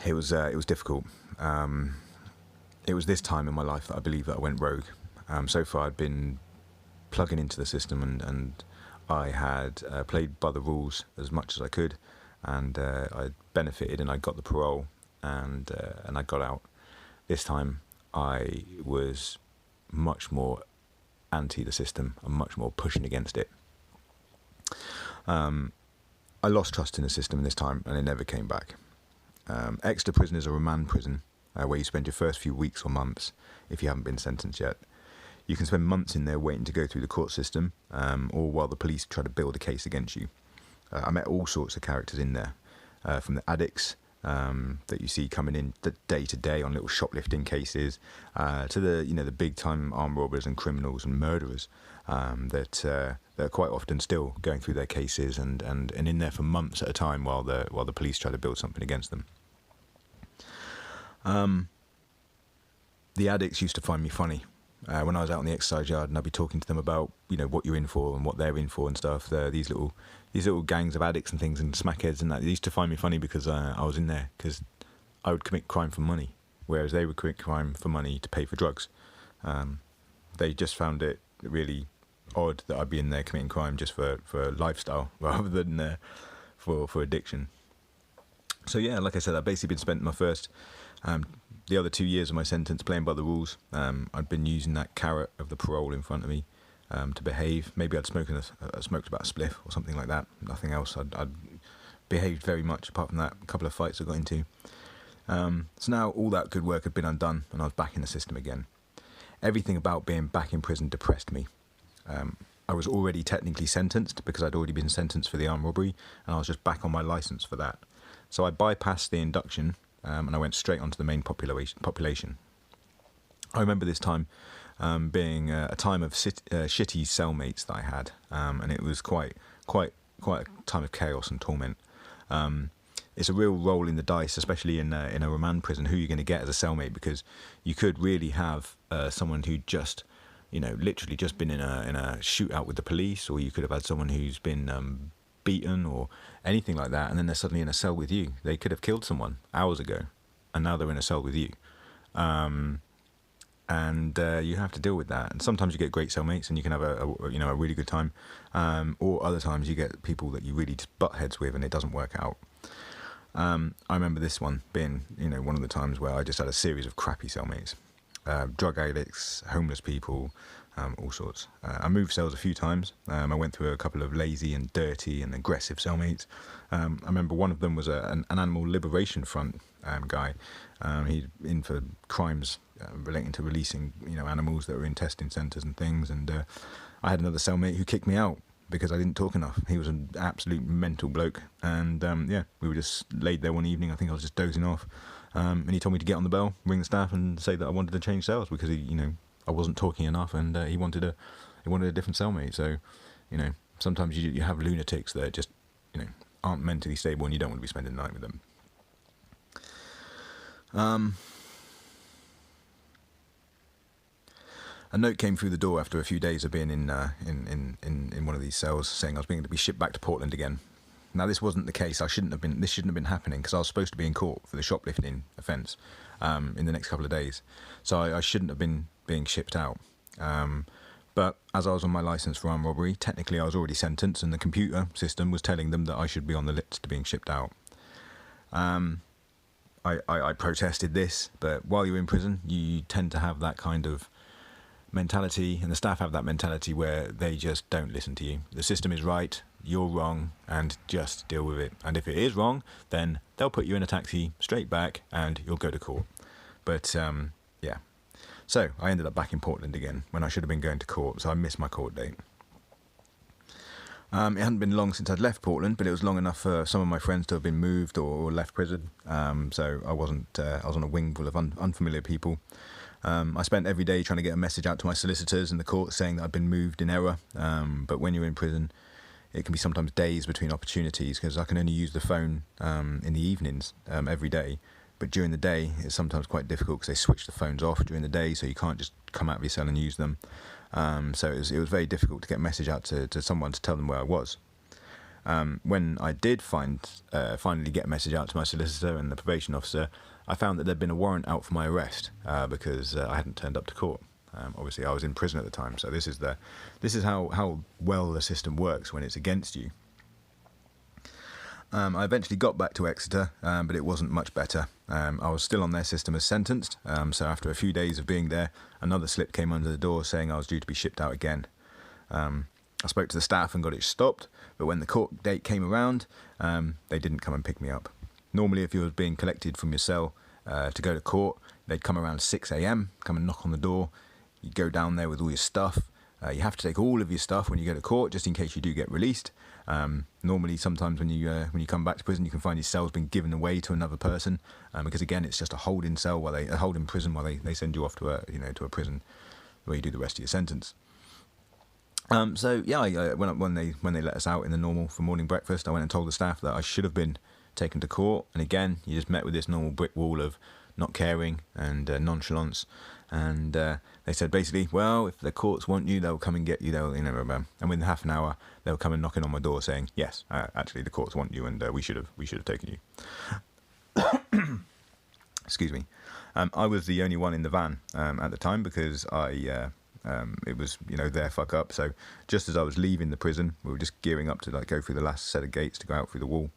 it was difficult. It was this time in my life that I believe that I went rogue. So far I'd been plugging into the system, and I had played by the rules as much as I could, and I benefited, and I got the parole, and I got out. This time I was much more anti the system and much more pushing against it. I lost trust in the system this time, and it never came back. Exeter Prison is a remand prison where you spend your first few weeks or months if you haven't been sentenced yet. You can spend months in there waiting to go through the court system, or while the police try to build a case against you. I met all sorts of characters in there, from the addicts that you see coming in day to day on little shoplifting cases, to the big time armed robbers and criminals and murderers that are quite often still going through their cases and in there for months at a time while the police try to build something against them. The addicts used to find me funny. When I was out on the exercise yard, and I'd be talking to them about what you're in for and what they're in for and stuff. These little gangs of addicts and things and smackheads and that, they used to find me funny because I was in there, because I would commit crime for money, whereas they would commit crime for money to pay for drugs. They just found it really odd that I'd be in there committing crime just for lifestyle rather than for addiction. So yeah, like I said, I've basically been spent my first the other 2 years of my sentence playing by the rules. I'd been using that carrot of the parole in front of me to behave. Maybe I'd smoked about a spliff or something like that. Nothing else. I'd behaved very much apart from that a couple of fights I got into. So now all that good work had been undone, and I was back in the system again. Everything about being back in prison depressed me. I was already technically sentenced because I'd already been sentenced for the armed robbery, and I was just back on my licence for that. So I bypassed the induction, and I went straight onto the main population. I remember this time being a time of shitty cellmates that I had, and it was quite a time of chaos and torment. It's a real roll in the dice, especially in a remand prison, who you're going to get as a cellmate, because you could really have someone who just, literally just been in a shootout with the police, or you could have had someone who's been beaten or anything like that, and then they're suddenly in a cell with you. They could have killed someone hours ago, and now they're in a cell with you. And you have to deal with that. And sometimes you get great cellmates, and you can have a really good time, or other times you get people that you really just butt heads with, and it doesn't work out. I remember this one being, one of the times where I just had a series of crappy cellmates, drug addicts, homeless people, all sorts. I moved cells a few times. I went through a couple of lazy and dirty and aggressive cellmates. I remember one of them was an Animal Liberation Front guy. He'd in for crimes relating to releasing, animals that were in testing centres and things. And I had another cellmate who kicked me out because I didn't talk enough. He was an absolute mental bloke. And we were just laid there one evening. I think I was just dozing off. And he told me to get on the bell, ring the staff, and say that I wanted to change cells because I wasn't talking enough, and he wanted a different cellmate. So, sometimes you have lunatics that just, aren't mentally stable, and you don't want to be spending the night with them. A note came through the door after a few days of being in one of these cells, saying I was going to be shipped back to Portland again. Now, this wasn't the case. This shouldn't have been happening, because I was supposed to be in court for the shoplifting offence in the next couple of days. So I shouldn't have been being shipped out. But as I was on my licence for armed robbery, technically I was already sentenced, and the computer system was telling them that I should be on the list to being shipped out. I protested this, but while you're in prison, you tend to have that kind of mentality, and the staff have that mentality where they just don't listen to you. The system is right, you're wrong, and just deal with it. And if it is wrong, then they'll put you in a taxi straight back and you'll go to court. But yeah, so I ended up back in Portland again when I should have been going to court, so I missed my court date. It hadn't been long since I'd left Portland, but it was long enough for some of my friends to have been moved or left prison. So I wasn't. I was on a wing full of unfamiliar people. I spent every day trying to get a message out to my solicitors in the court saying that I'd been moved in error. But when you're in prison, it can be sometimes days between opportunities, because I can only use the phone in the evenings every day. But during the day, it's sometimes quite difficult because they switch the phones off during the day, so you can't just come out of your cell and use them. So it was very difficult to get a message out to someone to tell them where I was. When I did finally get a message out to my solicitor and the probation officer, I found that there'd been a warrant out for my arrest because I hadn't turned up to court. Obviously, I was in prison at the time, so this is how well the system works when it's against you. I eventually got back to Exeter, but it wasn't much better. I was still on their system as sentenced, so after a few days of being there, another slip came under the door saying I was due to be shipped out again. I spoke to the staff and got it stopped, but when the court date came around, they didn't come and pick me up. Normally, if you were being collected from your cell to go to court, they'd come around 6 a.m, come and knock on the door. You'd go down there with all your stuff. You have to take all of your stuff when you go to court, just in case you do get released. Normally, sometimes when you come back to prison, you can find your cell's been given away to another person, because again, it's just a holding cell a holding prison while they send you off to a prison where you do the rest of your sentence. So yeah, when they let us out in the normal for morning breakfast, I went and told the staff that I should have been taken to court. And again, you just met with this normal brick wall of not caring and nonchalance. And they said basically, well, if the courts want you, they'll come and get you. And within half an hour, they'll come and knocking on my door saying, yes, actually, the courts want you, and we should have taken you. Excuse me. I was the only one in the van at the time because it was their fuck up. So just as I was leaving the prison, we were just gearing up to go through the last set of gates to go out through the wall.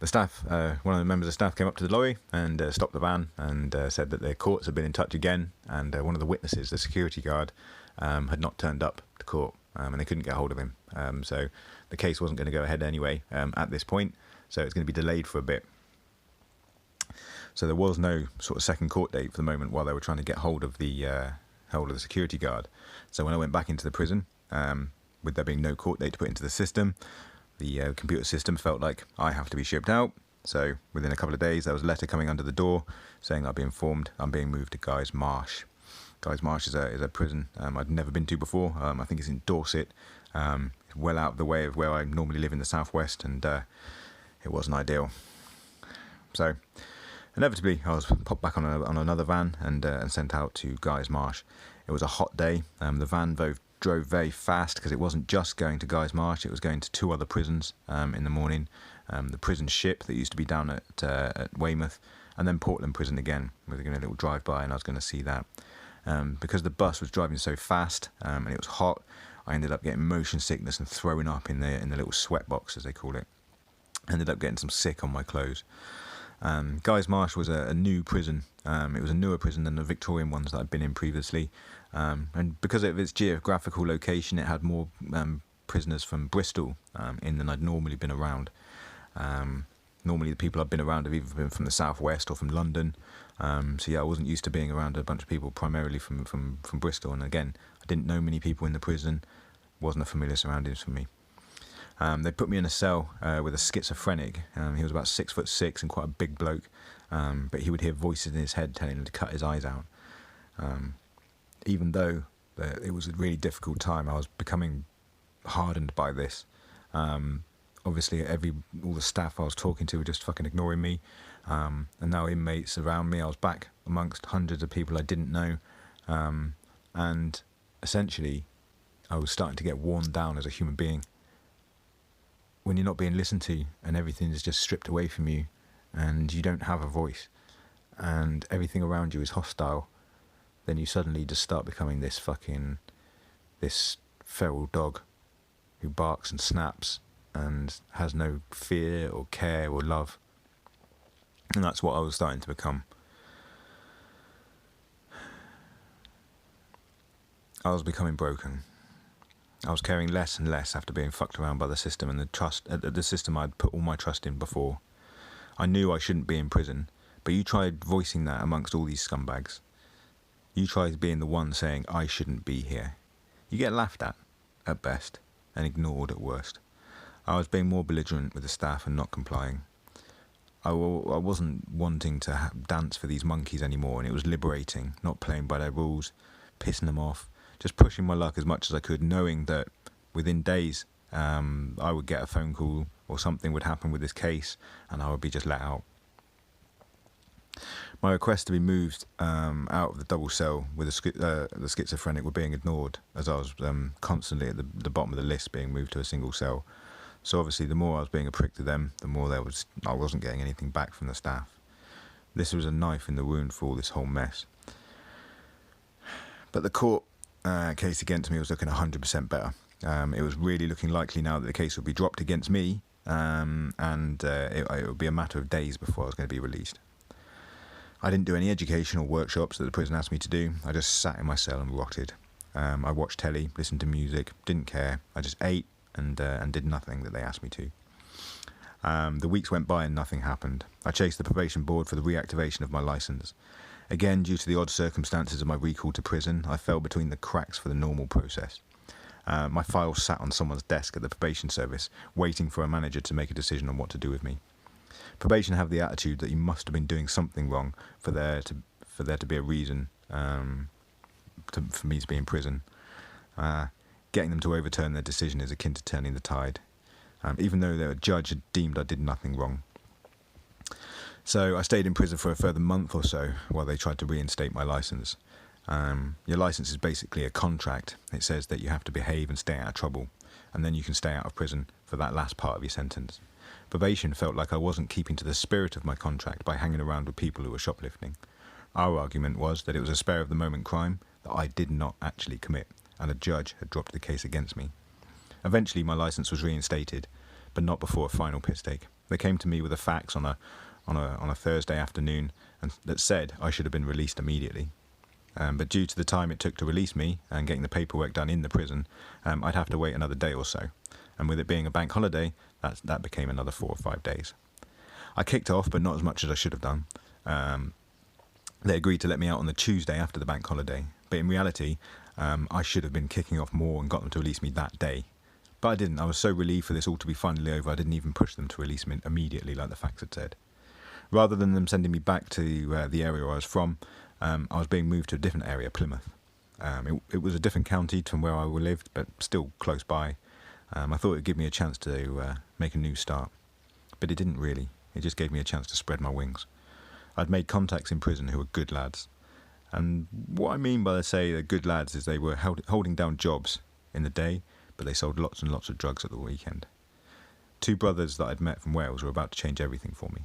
The staff, one of the members of staff came up to the lorry and stopped the van and said that their courts had been in touch again, and one of the witnesses, the security guard, had not turned up to court, and they couldn't get hold of him. So the case wasn't going to go ahead anyway at this point, so it's going to be delayed for a bit. So there was no sort of second court date for the moment while they were trying to get hold of the security guard. So when I went back into the prison, with there being no court date to put into the system, the computer system felt like I have to be shipped out. So within a couple of days, there was a letter coming under the door saying I'd be informed I'm being moved to Guys Marsh. Guys Marsh is a prison I'd never been to before. I think it's in Dorset. It's well out of the way of where I normally live in the southwest, and it wasn't ideal. So inevitably, I was popped back on another van and sent out to Guys Marsh. It was a hot day. The van drove very fast because it wasn't just going to Guys Marsh, it was going to 2 other prisons in the morning. The prison ship that used to be down at Weymouth, and then Portland prison again. We were going to a little drive by and I was going to see that. Because the bus was driving so fast and it was hot, I ended up getting motion sickness and throwing up in the little sweat box, as they call it. Ended up getting some sick on my clothes. Guys Marsh was a new prison. It was a newer prison than the Victorian ones that I'd been in previously. And because of its geographical location, it had more prisoners from Bristol in than I'd normally been around. Normally the people I've been around have either been from the southwest or from London. So yeah, I wasn't used to being around a bunch of people primarily from Bristol. And again, I didn't know many people in the prison. Wasn't a familiar surroundings for me. They put me in a cell with a schizophrenic. He was about 6'6" and quite a big bloke, but he would hear voices in his head telling him to cut his eyes out. Even though it was a really difficult time, I was becoming hardened by this. Obviously, all the staff I was talking to were just fucking ignoring me, and now inmates around me. I was back amongst hundreds of people I didn't know, and essentially, I was starting to get worn down as a human being. When you're not being listened to and everything is just stripped away from you and you don't have a voice and everything around you is hostile, then you suddenly just start becoming this feral dog who barks and snaps and has no fear or care or love. And that's what I was starting to become. I was becoming broken. I was caring less and less after being fucked around by the system and the system I'd put all my trust in before. I knew I shouldn't be in prison, but you tried voicing that amongst all these scumbags. You tried being the one saying I shouldn't be here. You get laughed at best, and ignored at worst. I was being more belligerent with the staff and not complying. I wasn't wanting to dance for these monkeys anymore, and it was liberating, not playing by their rules, pissing them off, just pushing my luck as much as I could, knowing that within days I would get a phone call or something would happen with this case and I would be just let out. My request to be moved out of the double cell with the schizophrenic were being ignored, as I was constantly at the bottom of the list being moved to a single cell. So obviously the more I was being a prick to them, the more I wasn't getting anything back from the staff. This was a knife in the wound for all this whole mess. But the court case against me was looking 100% better. It was really looking likely now that the case would be dropped against me, and it would be a matter of days before I was going to be released. I didn't do any educational workshops that the prison asked me to do. I just sat in my cell and rotted. I watched telly, listened to music, didn't care. I just ate and did nothing that they asked me to. The weeks went by and nothing happened. I chased the probation board for the reactivation of my licence. Again, due to the odd circumstances of my recall to prison, I fell between the cracks for the normal process. My file sat on someone's desk at the probation service, waiting for a manager to make a decision on what to do with me. Probation have the attitude that you must have been doing something wrong for there to be a reason for me to be in prison. Getting them to overturn their decision is akin to turning the tide, even though the judge had deemed I did nothing wrong. So I stayed in prison for a further month or so while they tried to reinstate my licence. Your licence is basically a contract. It says that you have to behave and stay out of trouble, and then you can stay out of prison for that last part of your sentence. Probation felt like I wasn't keeping to the spirit of my contract by hanging around with people who were shoplifting. Our argument was that it was a spare-of-the-moment crime that I did not actually commit, and a judge had dropped the case against me. Eventually my licence was reinstated, but not before a final piss take. They came to me with a fax on a Thursday afternoon and that said I should have been released immediately. But due to the time it took to release me and getting the paperwork done in the prison, I'd have to wait another day or so. And with it being a bank holiday, that became another 4 or 5 days. I kicked off, but not as much as I should have done. They agreed to let me out on the Tuesday after the bank holiday, but in reality, I should have been kicking off more and got them to release me that day. But I didn't. I was so relieved for this all to be finally over, I didn't even push them to release me immediately like the fax had said. Rather than them sending me back to the area where I was from, I was being moved to a different area, Plymouth. It was a different county from where I lived, but still close by. I thought it would give me a chance to make a new start. But it didn't really. It just gave me a chance to spread my wings. I'd made contacts in prison who were good lads. And what I mean by say they're good lads is they were holding down jobs in the day, but they sold lots and lots of drugs at the weekend. 2 brothers that I'd met from Wales were about to change everything for me.